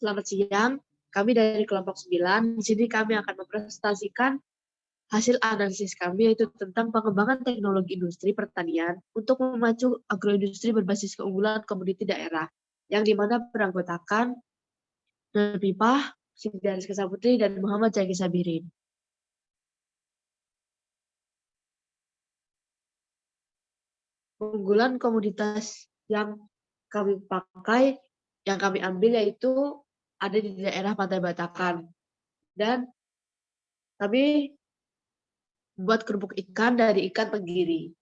Selamat siang, kami dari kelompok 9. Di sini kami akan mempresentasikan hasil analisis kami, yaitu tentang pengembangan teknologi industri pertanian untuk memacu agroindustri berbasis keunggulan komoditi daerah, yang dimana beranggotakan Nurpipah, Sigdaris Kesaputri, dan Muhammad Jaki Sabirin. Keunggulan komoditas yang kami pakai, yang kami ambil yaitu ada di daerah Pantai Batakan. Dan kami buat kerupuk ikan dari ikan tenggiri.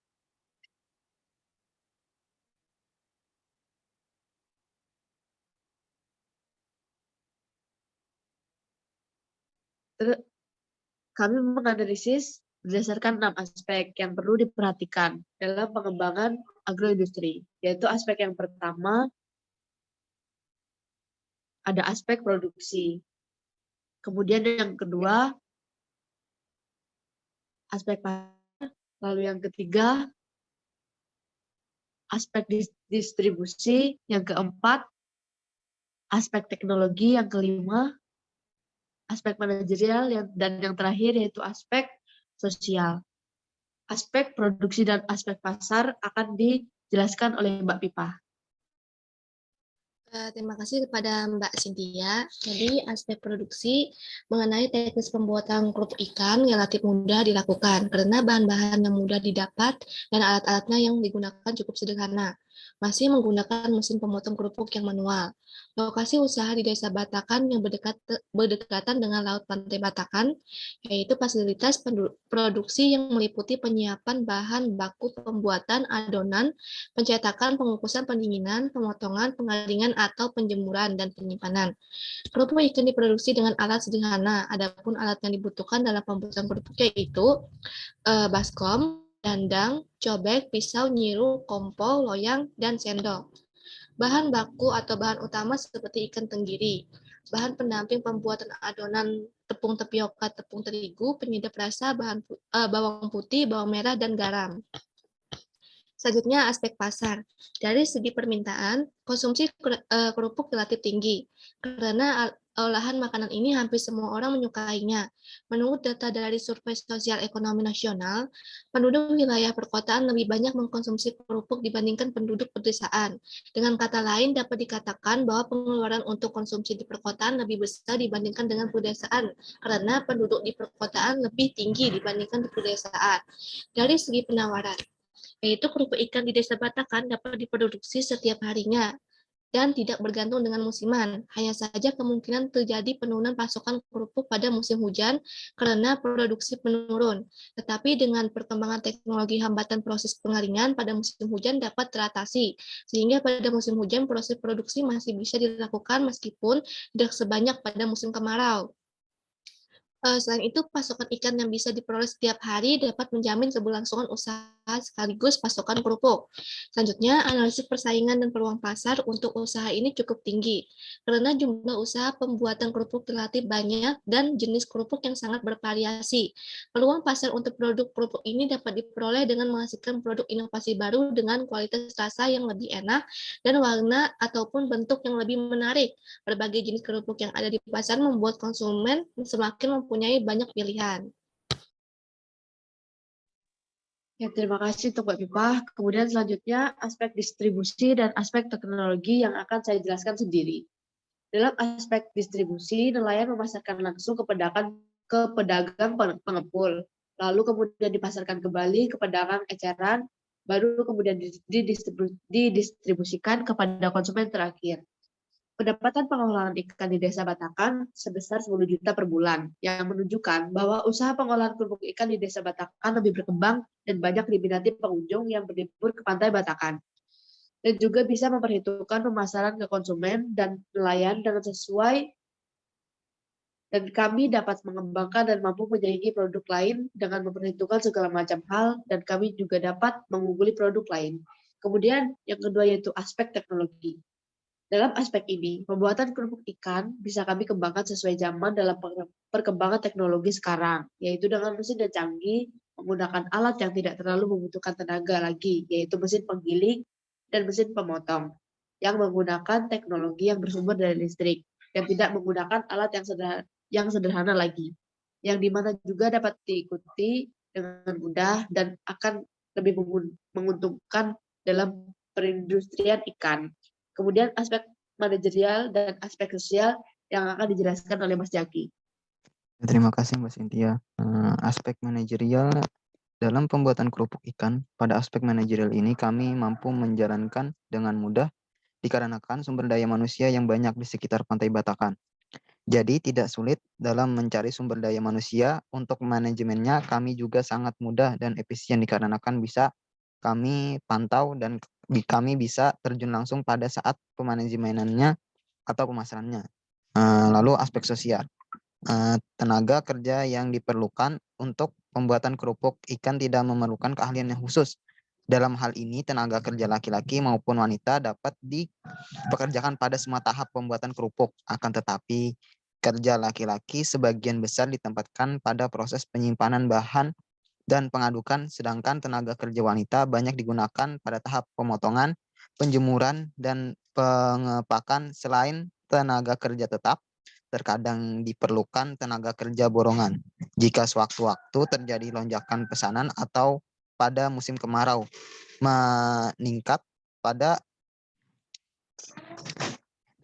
Kami menganalisis berdasarkan 6 aspek yang perlu diperhatikan dalam pengembangan agroindustri, yaitu aspek yang pertama ada aspek produksi, kemudian yang kedua aspek pasar, lalu yang ketiga aspek distribusi, yang keempat aspek teknologi, yang kelima aspek manajerial, dan yang terakhir yaitu aspek sosial. Aspek produksi dan aspek pasar akan dijelaskan oleh Mbak Pipa. Terima kasih kepada Mbak Cynthia. Jadi aspek produksi mengenai teknis pembuatan kerupuk ikan relatif mudah dilakukan karena bahan-bahan yang mudah didapat dan alat-alatnya yang digunakan cukup sederhana. Masih menggunakan mesin pemotong kerupuk yang manual. Lokasi usaha di Desa Batakan yang berdekatan dengan Laut Pantai Batakan, yaitu fasilitas produksi yang meliputi penyiapan bahan baku pembuatan adonan, pencetakan, pengukusan, pendinginan, pemotongan, pengaringan, atau penjemuran dan penyimpanan. Kerupuk ikan diproduksi dengan alat sederhana, adapun alat yang dibutuhkan dalam pembuatan kerupuk yaitu baskom, dandang, cobek, pisau, nyiru, kompol, loyang, dan sendok. Bahan baku atau bahan utama seperti ikan tenggiri, bahan pendamping pembuatan adonan tepung tapioka, tepung terigu, penyedap rasa, bawang putih, bawang merah, dan garam. Selanjutnya aspek pasar. Dari segi permintaan, konsumsi kerupuk relatif tinggi karena olahan makanan ini hampir semua orang menyukainya. Menurut data dari Survei Sosial Ekonomi Nasional, penduduk wilayah perkotaan lebih banyak mengkonsumsi kerupuk dibandingkan penduduk pedesaan. Dengan kata lain, dapat dikatakan bahwa pengeluaran untuk konsumsi di perkotaan lebih besar dibandingkan dengan pedesaan karena penduduk di perkotaan lebih tinggi dibandingkan di pedesaan. Dari segi penawaran, yaitu kerupuk ikan di Desa Batakan dapat diproduksi setiap harinya dan tidak bergantung dengan musiman. Hanya saja kemungkinan terjadi penurunan pasokan kerupuk pada musim hujan karena produksi menurun. Tetapi dengan perkembangan teknologi hambatan proses pengaringan pada musim hujan dapat teratasi, sehingga pada musim hujan proses produksi masih bisa dilakukan meskipun tidak sebanyak pada musim kemarau. Selain itu, pasokan ikan yang bisa diperoleh setiap hari dapat menjamin keberlangsungan usaha sekaligus pasokan kerupuk. Selanjutnya, analisis persaingan dan peluang pasar untuk usaha ini cukup tinggi, karena jumlah usaha pembuatan kerupuk relatif banyak dan jenis kerupuk yang sangat bervariasi. Peluang pasar untuk produk kerupuk ini dapat diperoleh dengan menghasilkan produk inovasi baru dengan kualitas rasa yang lebih enak dan warna ataupun bentuk yang lebih menarik. Berbagai jenis kerupuk yang ada di pasar membuat konsumen semakin mempunyai banyak pilihan. Ya, terima kasih untuk Mbak Pipa. Kemudian selanjutnya aspek distribusi dan aspek teknologi yang akan saya jelaskan sendiri. Dalam aspek distribusi, nelayan memasarkan langsung ke pedagang pengepul, lalu kemudian dipasarkan kembali ke pedagang eceran, baru kemudian didistribusikan kepada konsumen terakhir. Pendapatan pengolahan ikan di Desa Batakan sebesar 10 juta per bulan, yang menunjukkan bahwa usaha pengolahan kerupuk ikan di Desa Batakan lebih berkembang dan banyak diminati pengunjung yang berlibur ke pantai Batakan. Dan juga bisa memperhitungkan pemasaran ke konsumen dan nelayan dengan sesuai Dan kami dapat mengembangkan dan mampu menyaingi produk lain dengan memperhitungkan segala macam hal, dan kami juga dapat mengungguli produk lain. Kemudian yang kedua yaitu aspek teknologi. Dalam aspek ini, pembuatan kerupuk ikan bisa kami kembangkan sesuai zaman dalam perkembangan teknologi sekarang, yaitu dengan mesin yang canggih, menggunakan alat yang tidak terlalu membutuhkan tenaga lagi, yaitu mesin penggiling dan mesin pemotong, yang menggunakan teknologi yang bersumber dari listrik, dan tidak menggunakan alat yang sederhana lagi, yang dimana juga dapat diikuti dengan mudah dan akan lebih menguntungkan dalam perindustrian ikan. Kemudian aspek manajerial dan aspek sosial yang akan dijelaskan oleh Mas Jaki. Terima kasih Mbak Cynthia. Aspek manajerial dalam pembuatan kerupuk ikan, pada aspek manajerial ini kami mampu menjalankan dengan mudah dikarenakan sumber daya manusia yang banyak di sekitar Pantai Batakan. Jadi tidak sulit dalam mencari sumber daya manusia. Untuk manajemennya kami juga sangat mudah dan efisien dikarenakan bisa kami pantau dan kami bisa terjun langsung pada saat pemanajemenannya atau pemasarannya. Lalu aspek sosial. Tenaga kerja yang diperlukan untuk pembuatan kerupuk ikan tidak memerlukan keahlian yang khusus. Dalam hal ini, tenaga kerja laki-laki maupun wanita dapat dipekerjakan pada semua tahap pembuatan kerupuk. Akan tetapi, kerja laki-laki sebagian besar ditempatkan pada proses penyimpanan bahan dan pengadukan, sedangkan tenaga kerja wanita banyak digunakan pada tahap pemotongan, penjemuran, dan pengepakan. Selain tenaga kerja tetap, terkadang diperlukan tenaga kerja borongan jika sewaktu-waktu terjadi lonjakan pesanan atau pada musim kemarau meningkat. Pada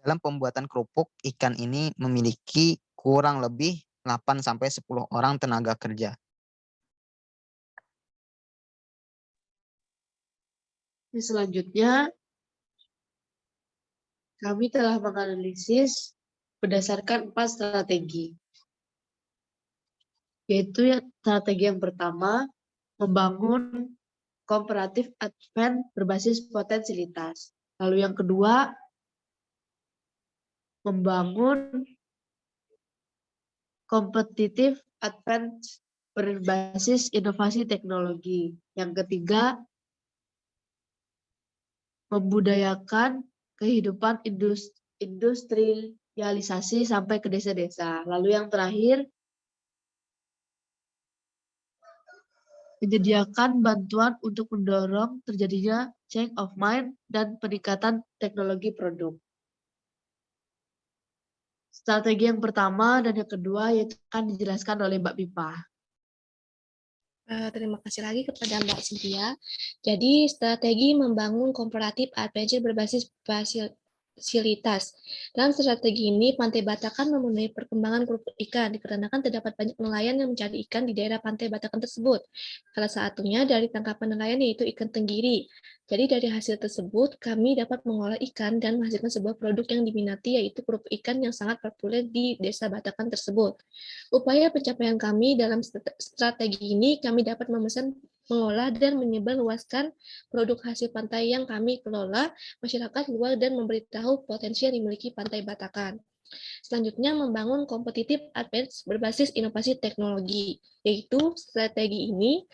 dalam pembuatan kerupuk ikan ini memiliki kurang lebih 8-10 orang tenaga kerja. Selanjutnya, kami telah menganalisis berdasarkan 4 strategi, yaitu strategi yang pertama, membangun comparative advantage berbasis potensialitas. Lalu yang kedua, membangun competitive advantage berbasis inovasi teknologi. Yang ketiga, membudayakan kehidupan industrialisasi sampai ke desa-desa. Lalu yang terakhir, menyediakan bantuan untuk mendorong terjadinya change of mind dan peningkatan teknologi produk. Strategi yang pertama dan yang kedua yaitu akan dijelaskan oleh Mbak Pipa. Terima kasih lagi kepada Mbak Cynthia. Jadi, strategi membangun comparative advantage berbasis fasilitas. Dalam strategi ini, Pantai Batakan memenuhi perkembangan kerupuk ikan, dikarenakan terdapat banyak nelayan yang mencari ikan di daerah Pantai Batakan tersebut. Salah satunya dari tangkapan nelayan yaitu ikan tenggiri. Jadi dari hasil tersebut, kami dapat mengolah ikan dan menghasilkan sebuah produk yang diminati, yaitu kerupuk ikan yang sangat populer di desa Batakan tersebut. Upaya pencapaian kami dalam strategi ini, kami dapat memesan, mengolah, dan menyebarluaskan produk hasil pantai yang kami kelola masyarakat luar dan memberitahu potensi yang dimiliki Pantai Batakan. Selanjutnya, membangun competitive advantage berbasis inovasi teknologi, yaitu strategi ini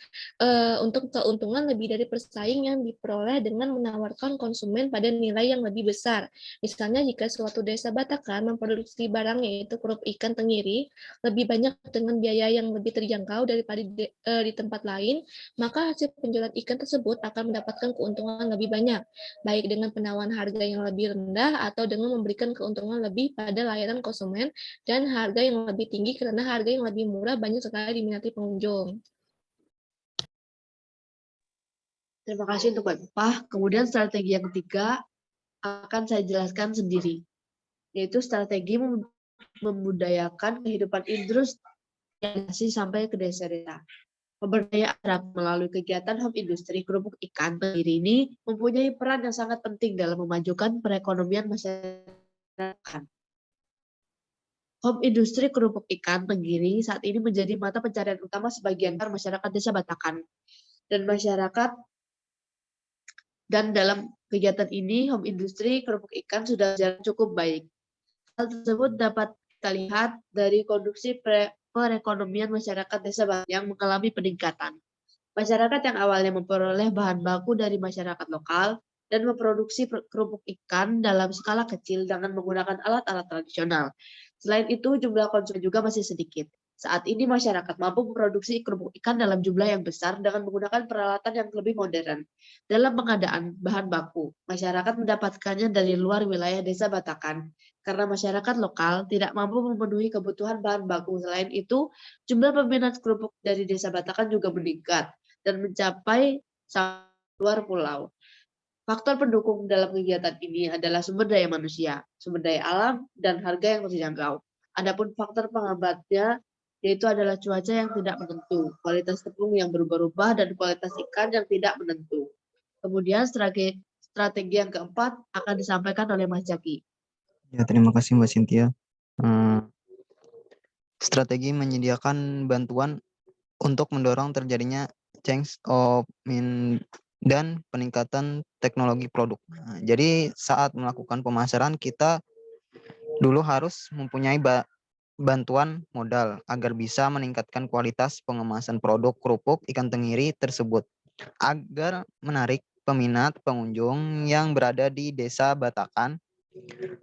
untuk keuntungan lebih dari persaing yang diperoleh dengan menawarkan konsumen pada nilai yang lebih besar. Misalnya, jika suatu desa Batakan memproduksi barang yaitu kerupuk ikan tenggiri lebih banyak dengan biaya yang lebih terjangkau daripada di tempat lain, maka hasil penjualan ikan tersebut akan mendapatkan keuntungan lebih banyak, baik dengan penawaran harga yang lebih rendah atau dengan memberikan keuntungan lebih pada layanan konsumen dan harga yang lebih tinggi, karena harga yang lebih murah banyak sekali diminati pengunjung. Terima kasih untuk Mbak Pipa. Kemudian strategi yang ketiga akan saya jelaskan sendiri, yaitu strategi membudayakan kehidupan industrialisasi sampai ke desa-desa. Pemberdayaan melalui kegiatan home industri kerupuk ikan tenggiri ini mempunyai peran yang sangat penting dalam memajukan perekonomian masyarakat. Home industri kerupuk ikan tenggiri saat ini menjadi mata pencarian utama sebagian masyarakat desa Batakan dan dalam kegiatan ini home industri kerupuk ikan sudah berjalan cukup baik. Hal tersebut dapat kita lihat dari kondisi perekonomian masyarakat desa yang mengalami peningkatan. Masyarakat yang awalnya memperoleh bahan baku dari masyarakat lokal dan memproduksi kerupuk ikan dalam skala kecil dengan menggunakan alat-alat tradisional. Selain itu, jumlah konsumen juga masih sedikit. Saat ini masyarakat mampu memproduksi kerupuk ikan dalam jumlah yang besar dengan menggunakan peralatan yang lebih modern. Dalam pengadaan bahan baku, masyarakat mendapatkannya dari luar wilayah desa Batakan karena masyarakat lokal tidak mampu memenuhi kebutuhan bahan baku. Selain itu, jumlah peminat kerupuk dari desa Batakan juga meningkat dan mencapai luar pulau. Faktor pendukung dalam kegiatan ini adalah sumber daya manusia, sumber daya alam, dan harga yang terjangkau. Adapun faktor penghambatnya yaitu adalah cuaca yang tidak menentu, kualitas tepung yang berubah-ubah, dan kualitas ikan yang tidak menentu. Kemudian strategi yang keempat akan disampaikan oleh Mas Jaki. Ya, terima kasih Mbak Cynthia. Strategi menyediakan bantuan untuk mendorong terjadinya change of dan peningkatan teknologi produk. Nah, jadi saat melakukan pemasaran kita dulu harus mempunyai bantuan modal agar bisa meningkatkan kualitas pengemasan produk kerupuk ikan tenggiri tersebut agar menarik peminat pengunjung yang berada di desa Batakan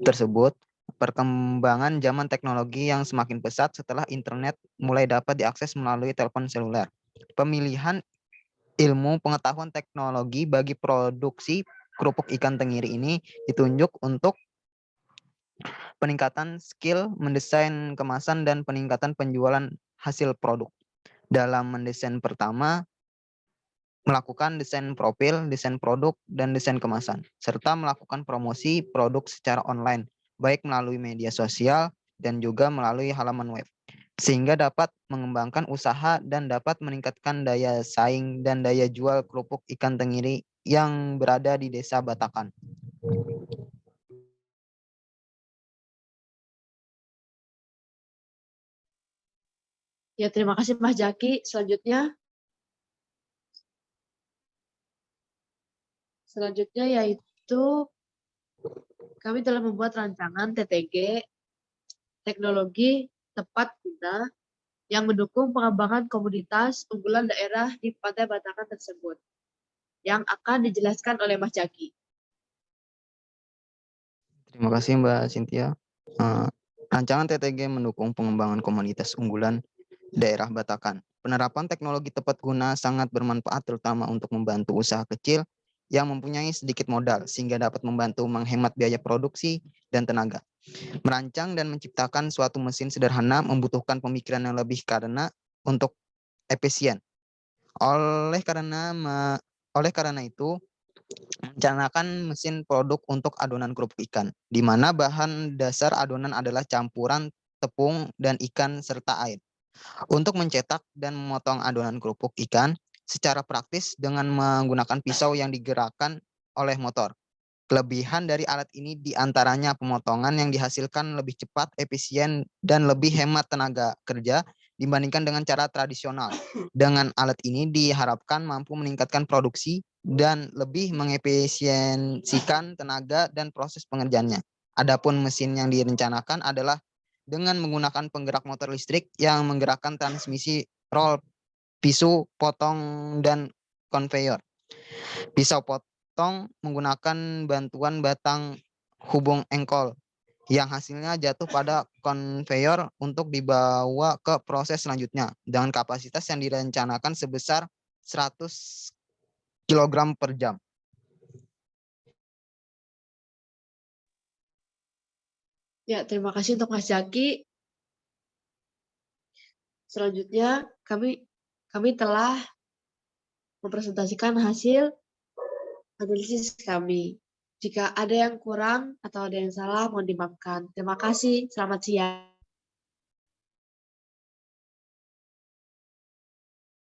tersebut. Perkembangan zaman teknologi yang semakin pesat setelah internet mulai dapat diakses melalui telepon seluler. Pemilihan ilmu pengetahuan teknologi bagi produksi kerupuk ikan tenggiri ini ditunjuk untuk peningkatan skill mendesain kemasan dan peningkatan penjualan hasil produk. Dalam mendesain pertama, melakukan desain profil, desain produk, dan desain kemasan, serta melakukan promosi produk secara online, baik melalui media sosial dan juga melalui halaman web, sehingga dapat mengembangkan usaha dan dapat meningkatkan daya saing dan daya jual kerupuk ikan tenggiri yang berada di desa Batakan. Ya, terima kasih Mas Jaki. Selanjutnya yaitu kami telah membuat rancangan TTG teknologi tepat guna yang mendukung pengembangan komoditas unggulan daerah di Pantai Batakan tersebut, yang akan dijelaskan oleh Mas Jaki. Terima kasih Mbak Cynthia. Rancangan TTG mendukung pengembangan komoditas unggulan daerah Batakan. Penerapan teknologi tepat guna sangat bermanfaat terutama untuk membantu usaha kecil yang mempunyai sedikit modal sehingga dapat membantu menghemat biaya produksi dan tenaga. Merancang dan menciptakan suatu mesin sederhana membutuhkan pemikiran yang lebih karena untuk efisien. Oleh karena itu, merencanakan mesin produk untuk adonan kerupuk ikan, di mana bahan dasar adonan adalah campuran tepung dan ikan serta air. Untuk mencetak dan memotong adonan kerupuk ikan secara praktis dengan menggunakan pisau yang digerakkan oleh motor. Kelebihan dari alat ini diantaranya pemotongan yang dihasilkan lebih cepat, efisien, dan lebih hemat tenaga kerja dibandingkan dengan cara tradisional. Dengan alat ini diharapkan mampu meningkatkan produksi dan lebih mengefisiensikan tenaga dan proses pengerjaannya. Adapun mesin yang direncanakan adalah dengan menggunakan penggerak motor listrik yang menggerakkan transmisi roll, pisau potong, dan konveyor. Pisau potong menggunakan bantuan batang hubung engkol yang hasilnya jatuh pada konveyor untuk dibawa ke proses selanjutnya dengan kapasitas yang direncanakan sebesar 100 kg per jam. Ya, terima kasih untuk Mas Jaki. Selanjutnya, kami telah mempresentasikan hasil analisis kami. Jika ada yang kurang atau ada yang salah, mohon dimaafkan. Terima kasih. Selamat siang.